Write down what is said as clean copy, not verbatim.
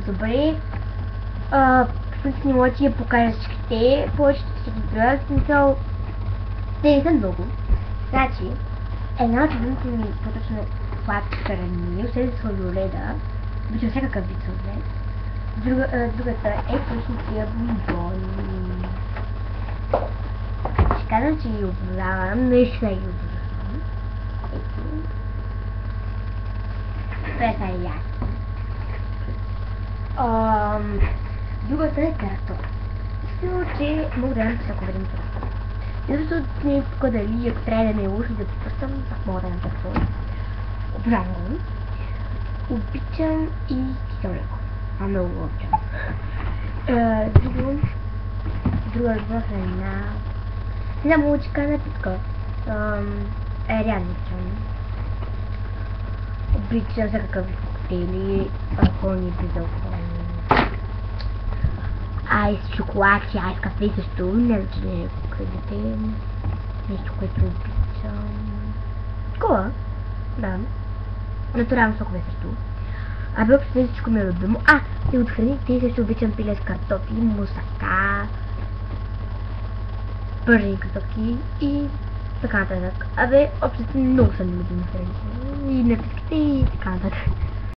Добре. Всъщност не мога да я покажа всичките. Повечето си ги гледат. Смисъл, те не са много. Значи, една от любимите ми по-точно сладки храни, освен сладоледа, обичам всякакъв вид сладолед. Другата е точно тия бомбони. Ще казвам, че ги обожавам, наистина ги обожавам. Ето. Това са и аз. Другата е картоф. Мисля, че мога да ям всяко време картоф. Защото не е тук дали, ако трябва да ме лоши да попърсам, пак мога да ям картоф. Обожавам го. Обичам и кисело мляко. Много го обичам. Друга храна. Не знам, лучка напитка. Реално обичам. Обичам всякакъв коктейли, алкохолни, безалкохолни. Айс шоколад, айс кафе също. Не знам, че не покажете. Нещо, което обичам. Кола? Да. Натурално сокове също. Абе, общо всичко ми е любимо. И от храните също обичам пиле с картофи, мусака, пържени картофи и така нататък. Абе, общо много са ми любими храните. И напитките и така нататък.